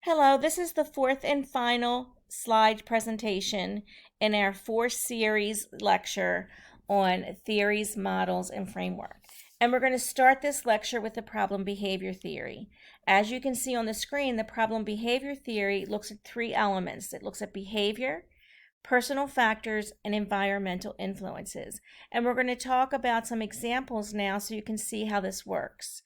Hello, this is the fourth and final slide presentation in our four-series lecture on theories, models, and framework. And we're going to start this lecture with the problem behavior theory. As you can see on the screen, the problem behavior theory looks at three elements. It looks at behavior, personal factors, and environmental influences. And we're going to talk about some examples now so you can see how this works.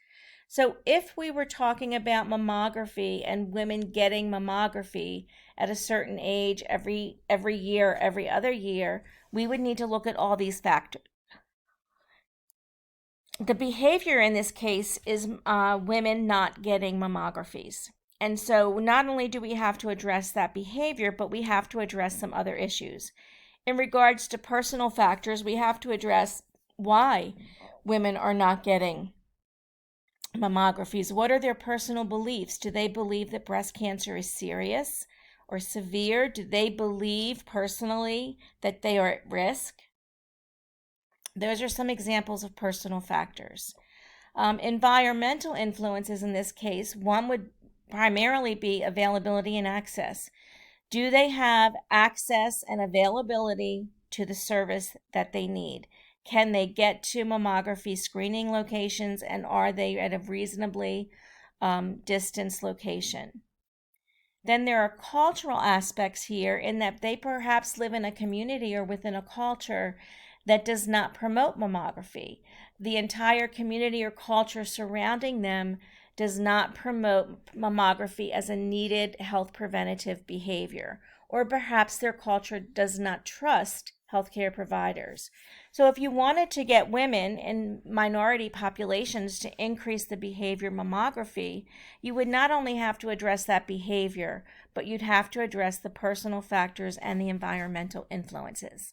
So if we were talking about mammography and women getting mammography at a certain age every year, every other year, we would need to look at all these factors. The behavior in this case is women not getting mammographies. And so not only do we have to address that behavior, but we have to address some other issues. In regards to personal factors, we have to address why women are not getting mammographies. What are their personal beliefs? Do they believe that breast cancer is serious or severe? Do they believe personally that they are at risk? Those are some examples of personal factors. Environmental influences in this case, one would primarily be availability and access. Do they have access and availability to the service that they need? Can they get to mammography screening locations, and are they at a reasonably distance location? Then there are cultural aspects here in that they perhaps live in a community or within a culture that does not promote mammography. The entire community or culture surrounding them does not promote mammography as a needed health preventative behavior, or perhaps their culture does not trust healthcare providers. So if you wanted to get women in minority populations to increase the behavior mammography, you would not only have to address that behavior, but you'd have to address the personal factors and the environmental influences.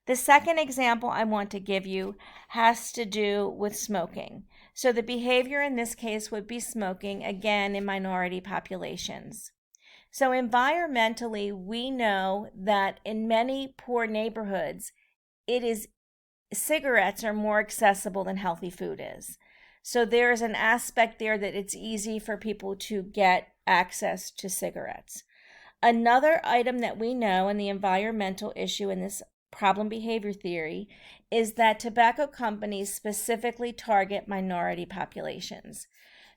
The second example I want to give you has to do with smoking. So the behavior in this case would be smoking, again, in minority populations. So environmentally, we know that in many poor neighborhoods, cigarettes are more accessible than healthy food is. So there's an aspect there that it's easy for people to get access to cigarettes. Another item that we know in the environmental issue in this problem behavior theory is that tobacco companies specifically target minority populations.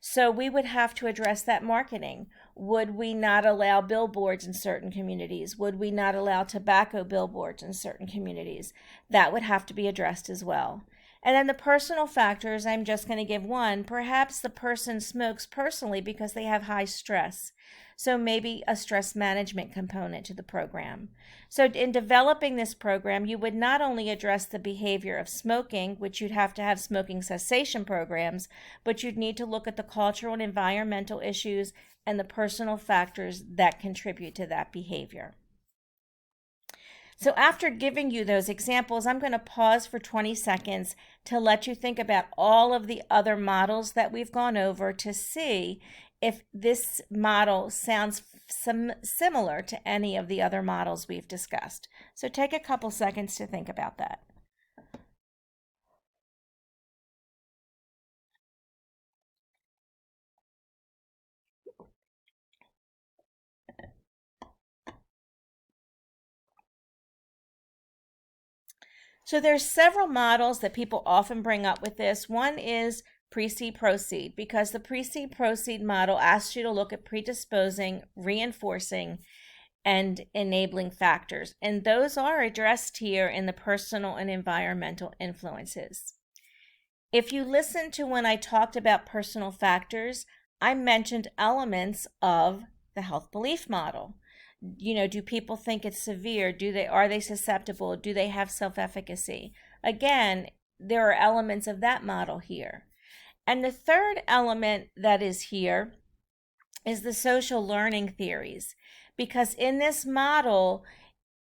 So we would have to address that marketing. Would we not allow billboards in certain communities? Would we not allow tobacco billboards in certain communities? That would have to be addressed as well. And then the personal factors, I'm just going to give one. Perhaps the person smokes personally because they have high stress. So maybe a stress management component to the program. So in developing this program, you would not only address the behavior of smoking, which you'd have to have smoking cessation programs, but you'd need to look at the cultural and environmental issues and the personal factors that contribute to that behavior. So after giving you those examples, I'm going to pause for 20 seconds to let you think about all of the other models that we've gone over to see if this model sounds similar to any of the other models we've discussed. So take a couple seconds to think about that. So there's several models that people often bring up with this. One is precede proceed, because the precede proceed model asks you to look at predisposing, reinforcing, and enabling factors. And those are addressed here in the personal and environmental influences. If you listen to when I talked about personal factors, I mentioned elements of the health belief model. Do people think it's severe? Are they susceptible? Do they have self-efficacy? Again, there are elements of that model here. And the third element that is here is the social learning theories, because in this model,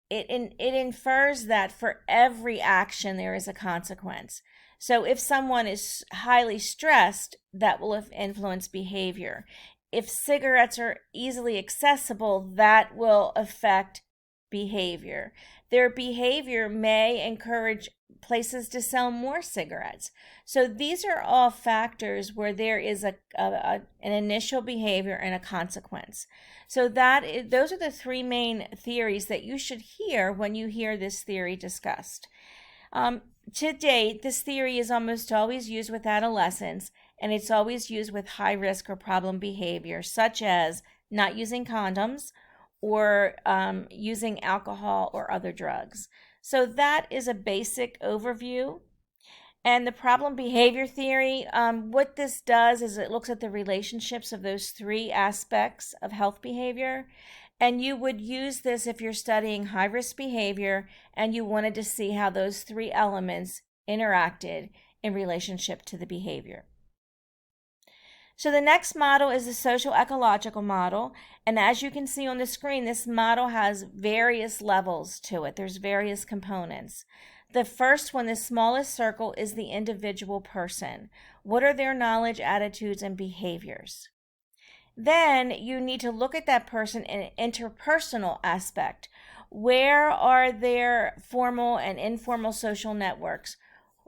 it infers that for every action there is a consequence. So if someone is highly stressed, that will influence behavior. If cigarettes are easily accessible, that will affect behavior. Their behavior may encourage places to sell more cigarettes. So these are all factors where there is an initial behavior and a consequence. So those are the three main theories that you should hear when you hear this theory discussed. To date, this theory is almost always used with adolescents, and it's always used with high risk or problem behavior, such as not using condoms or using alcohol or other drugs. So that is a basic overview. And the problem behavior theory, what this does is it looks at the relationships of those three aspects of health behavior. And you would use this if you're studying high risk behavior and you wanted to see how those three elements interacted in relationship to the behavior. So the next model is the social ecological model. And as you can see on the screen, this model has various levels to it. There's various components. The first one, the smallest circle, is the individual person. What are their knowledge, attitudes, and behaviors? Then you need to look at that person in an interpersonal aspect. Where are their formal and informal social networks?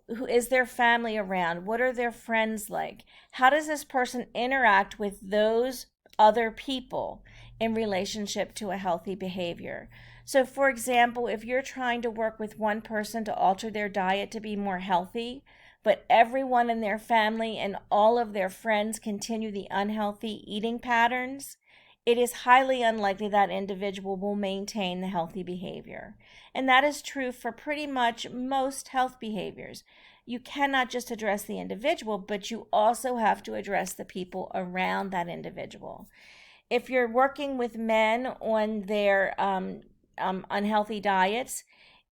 Who is their family around? What are their friends like? How does this person interact with those other people in relationship to a healthy behavior? So, for example, if you're trying to work with one person to alter their diet to be more healthy, but everyone in their family and all of their friends continue the unhealthy eating patterns, it is highly unlikely that individual will maintain the healthy behavior. And that is true for pretty much most health behaviors. You cannot just address the individual, but you also have to address the people around that individual. If you're working with men on their unhealthy diets,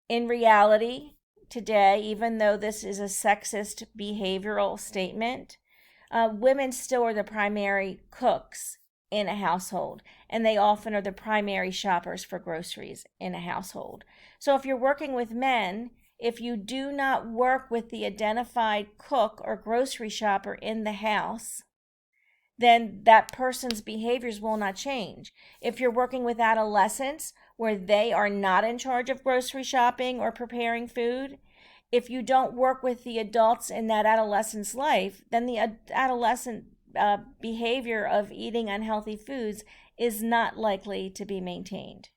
in reality, today, even though this is a sexist behavioral statement, women still are the primary cooks in a household, and they often are the primary shoppers for groceries in a household. So if you're working with men, if you do not work with the identified cook or grocery shopper in the house, then that person's behaviors will not change. If you're working with adolescents where they are not in charge of grocery shopping or preparing food, if you don't work with the adults in that adolescent's life, then the adolescent behavior of eating unhealthy foods is not likely to be maintained.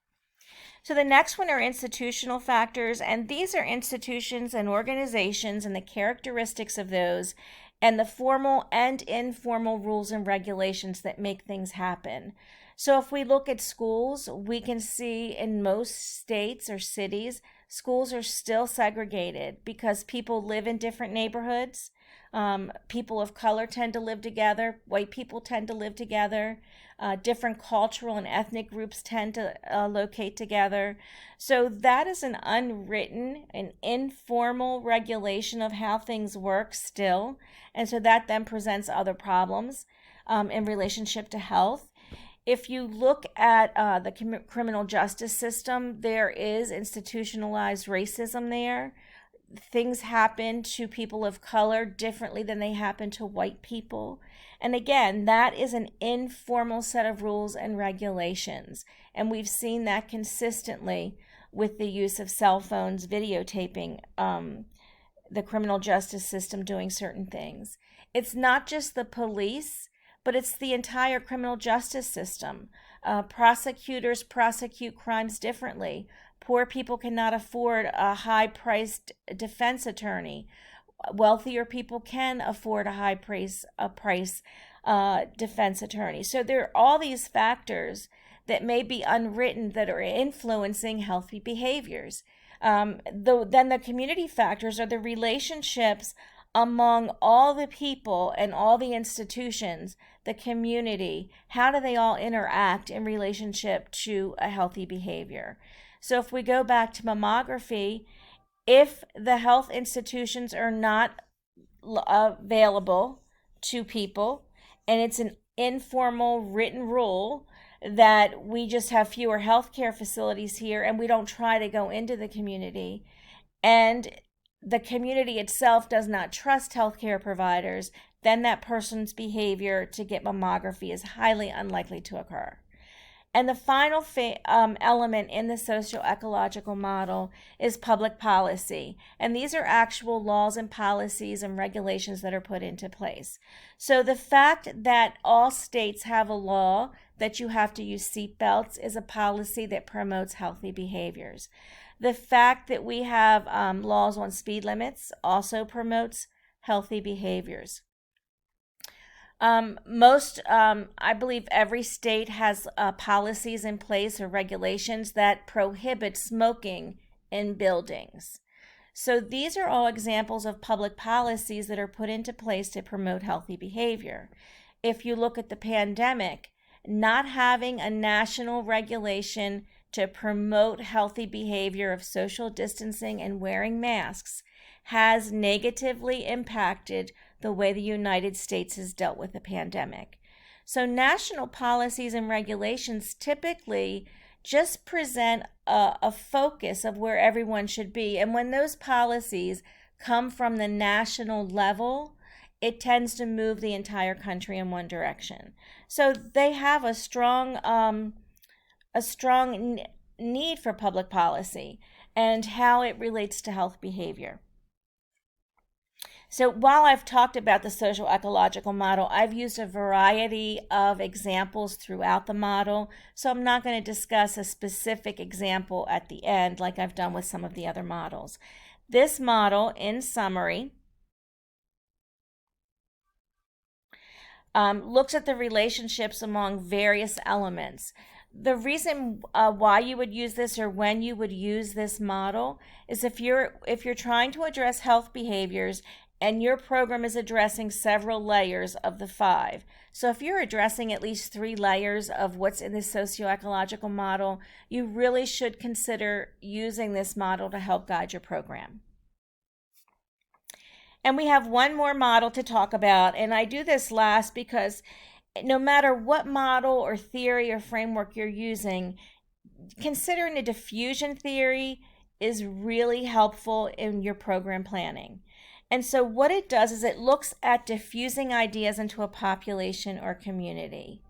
So the next one are institutional factors, and these are institutions and organizations and the characteristics of those and the formal and informal rules and regulations that make things happen. So if we look at schools, we can see in most states or cities, schools are still segregated because people live in different neighborhoods. People of color tend to live together. White people tend to live together. Different cultural and ethnic groups tend to locate together. So that is an unwritten and informal regulation of how things work still. And so that then presents other problems in relationship to health. If you look at the criminal justice system, there is institutionalized racism there. Things happen to people of color differently than they happen to white people. And again, that is an informal set of rules and regulations. And we've seen that consistently with the use of cell phones videotaping the criminal justice system doing certain things. It's not just the police, but it's the entire criminal justice system. Prosecutors prosecute crimes differently. Poor people cannot afford a high-priced defense attorney. Wealthier people can afford a high-price defense attorney. So there are all these factors that may be unwritten that are influencing healthy behaviors. Then the community factors are the relationships among all the people and all the institutions, the community. How do they all interact in relationship to a healthy behavior? So if we go back to mammography, if the health institutions are not available to people, and it's an informal written rule that we just have fewer healthcare facilities here and we don't try to go into the community, and the community itself does not trust healthcare providers, then that person's behavior to get mammography is highly unlikely to occur. And the final element in the socio-ecological model is public policy. And these are actual laws and policies and regulations that are put into place. So the fact that all states have a law that you have to use seatbelts is a policy that promotes healthy behaviors. The fact that we have laws on speed limits also promotes healthy behaviors. I believe every state has policies in place or regulations that prohibit smoking in buildings. So these are all examples of public policies that are put into place to promote healthy behavior. If you look at the pandemic, not having a national regulation to promote healthy behavior of social distancing and wearing masks has negatively impacted the way the United States has dealt with the pandemic. So national policies and regulations typically just present a focus of where everyone should be. And when those policies come from the national level, it tends to move the entire country in one direction. So they have a strong need for public policy and how it relates to health behavior. So while I've talked about the social ecological model, I've used a variety of examples throughout the model. So I'm not going to discuss a specific example at the end like I've done with some of the other models. This model, in summary, looks at the relationships among various elements. The reason why you would use this or when you would use this model is if you're trying to address health behaviors and your program is addressing several layers of the 5. So if you're addressing at least 3 layers of what's in the socio-ecological model, you really should consider using this model to help guide your program. And we have one more model to talk about, and I do this last because no matter what model or theory or framework you're using, considering the diffusion theory is really helpful in your program planning. And so what it does is it looks at diffusing ideas into a population or community.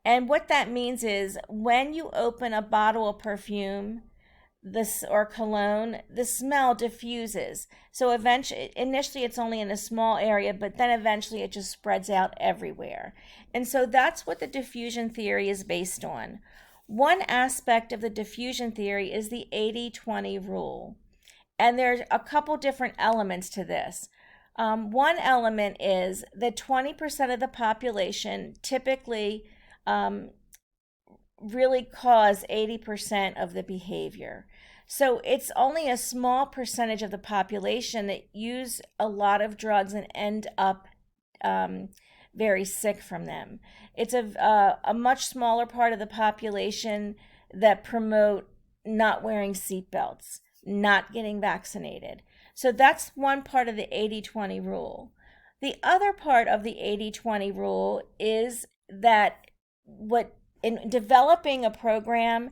And what that means is when you open a bottle of perfume or cologne, the smell diffuses. So initially it's only in a small area, but then eventually it just spreads out everywhere. And so that's what the diffusion theory is based on. One aspect of the diffusion theory is the 80-20 rule. And there's a couple different elements to this. One element is that 20% of the population typically really cause 80% of the behavior. So it's only a small percentage of the population that use a lot of drugs and end up very sick from them. It's a much smaller part of the population that promote not wearing seatbelts, not getting vaccinated. So that's one part of the 80-20 rule. The other part of the 80-20 rule is that in developing a program,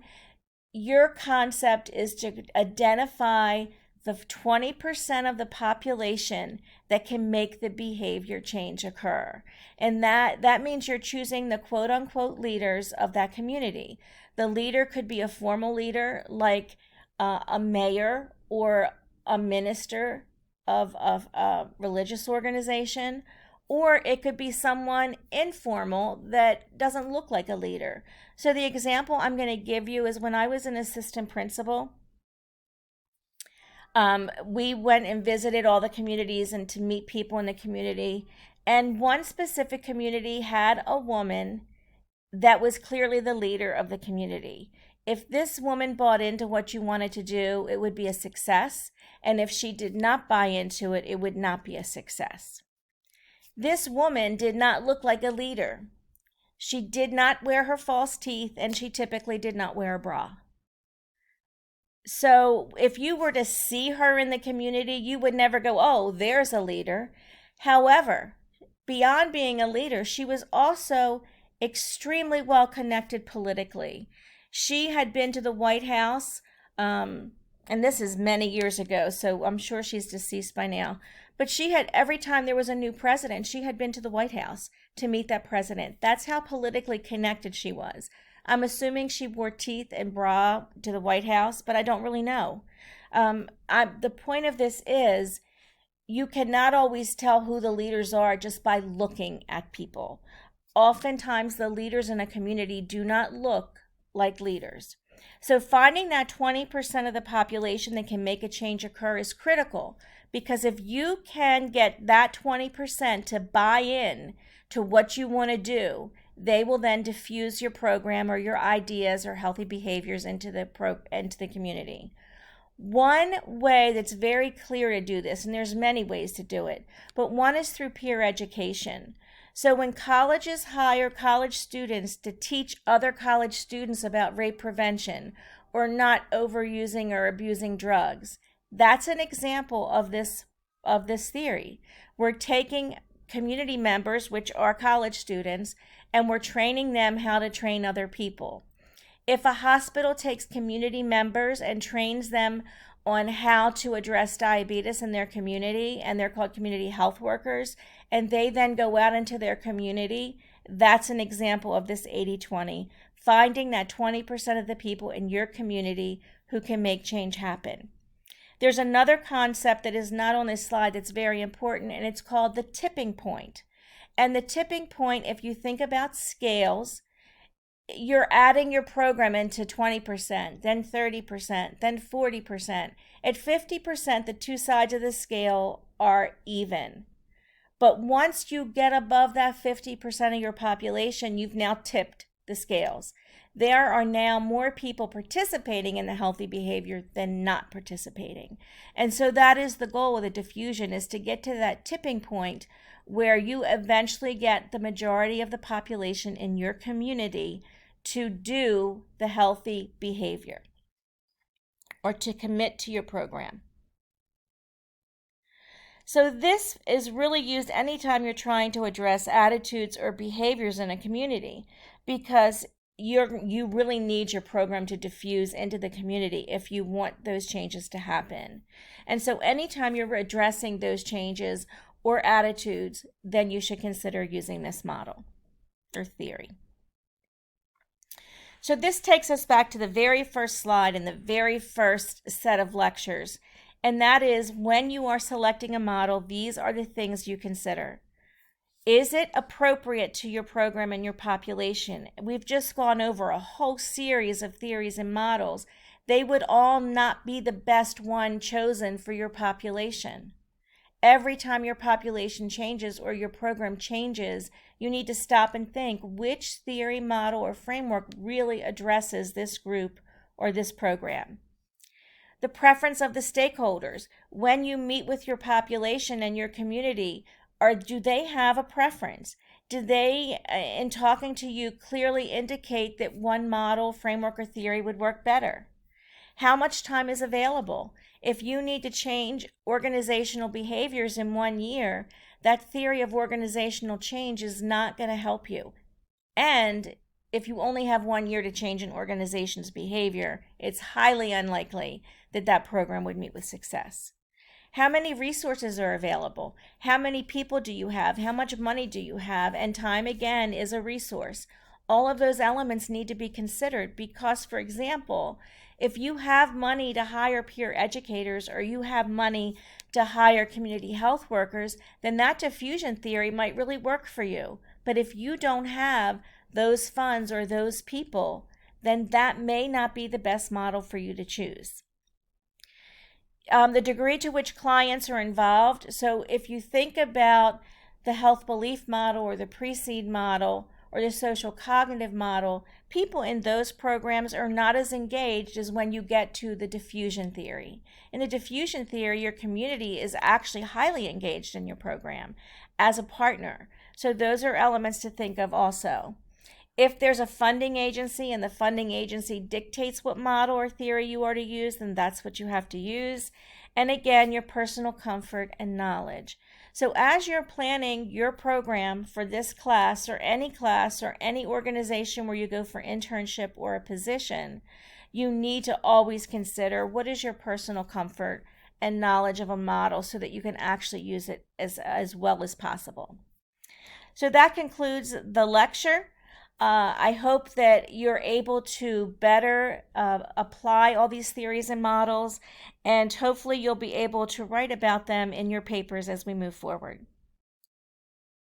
your concept is to identify the 20% of the population that can make the behavior change occur. And that means you're choosing the quote unquote leaders of that community. The leader could be a formal leader like a mayor or a minister of a religious organization, or it could be someone informal that doesn't look like a leader. So the example I'm going to give you is when I was an assistant principal, we went and visited all the communities and to meet people in the community. And one specific community had a woman that was clearly the leader of the community. If this woman bought into what you wanted to do, it would be a success. And if she did not buy into it, it would not be a success. This woman did not look like a leader. She did not wear her false teeth, and she typically did not wear a bra. So if you were to see her in the community, you would never go, oh, there's a leader. However, beyond being a leader, she was also extremely well connected politically. She had been to the White House, and this is many years ago, so I'm sure she's deceased by now. But she had, every time there was a new president, she had been to the White House to meet that president. That's how politically connected she was. I'm assuming she wore teeth and bra to the White House, but I don't really know. The point of this is you cannot always tell who the leaders are just by looking at people. Oftentimes, the leaders in a community do not look like leaders. So finding that 20% of the population that can make a change occur is critical, because if you can get that 20% to buy in to what you want to do, they will then diffuse your program or your ideas or healthy behaviors into the community. One way that's very clear to do this, and there's many ways to do it, but one is through peer education. So when colleges hire college students to teach other college students about rape prevention or not overusing or abusing drugs, that's an example of this theory. We're taking community members, which are college students, and we're training them how to train other people. If a hospital takes community members and trains them on how to address diabetes in their community, and they're called community health workers, and they then go out into their community, that's an example of this 80-20, finding that 20% of the people in your community who can make change happen. There's another concept that is not on this slide that's very important, and it's called the tipping point. And the tipping point, if you think about scales, you're adding your program into 20%, then 30%, then 40%. At 50%, the two sides of the scale are even. But once you get above that 50% of your population, you've now tipped the scales. There are now more people participating in the healthy behavior than not participating. And so that is the goal of the diffusion, is to get to that tipping point where you eventually get the majority of the population in your community to do the healthy behavior or to commit to your program. So this is really used anytime you're trying to address attitudes or behaviors in a community, because you really need your program to diffuse into the community if you want those changes to happen. And so anytime you're addressing those changes or attitudes, then you should consider using this model or theory. So this takes us back to the very first slide in the very first set of lectures, and that is, when you are selecting a model, these are the things you consider. Is it appropriate to your program and your population? We've just gone over a whole series of theories and models. They would all not be the best one chosen for your population. Every time your population changes or your program changes, you need to stop and think, which theory, model, or framework really addresses this group or this program? The preference of the stakeholders. When you meet with your population and your community, do they have a preference? Do they, in talking to you, clearly indicate that one model, framework, or theory would work better? How much time is available? If you need to change organizational behaviors in 1 year, that theory of organizational change is not going to help you. And if you only have 1 year to change an organization's behavior, it's highly unlikely that that program would meet with success. How many resources are available? How many people do you have? How much money do you have? And time, again, is a resource. All of those elements need to be considered because, for example, if you have money to hire peer educators or you have money to hire community health workers, then that diffusion theory might really work for you. But if you don't have those funds or those people, then that may not be the best model for you to choose. The degree to which clients are involved. So if you think about the health belief model or the pre-seed model or the social cognitive model, people in those programs are not as engaged as when you get to the diffusion theory. In the diffusion theory, your community is actually highly engaged in your program as a partner. So those are elements to think of also. If there's a funding agency and the funding agency dictates what model or theory you are to use, then that's what you have to use. And again, your personal comfort and knowledge. So as you're planning your program for this class or any organization where you go for internship or a position, you need to always consider what is your personal comfort and knowledge of a model so that you can actually use it as well as possible. So that concludes the lecture. I hope that you're able to better apply all these theories and models, and hopefully you'll be able to write about them in your papers as we move forward.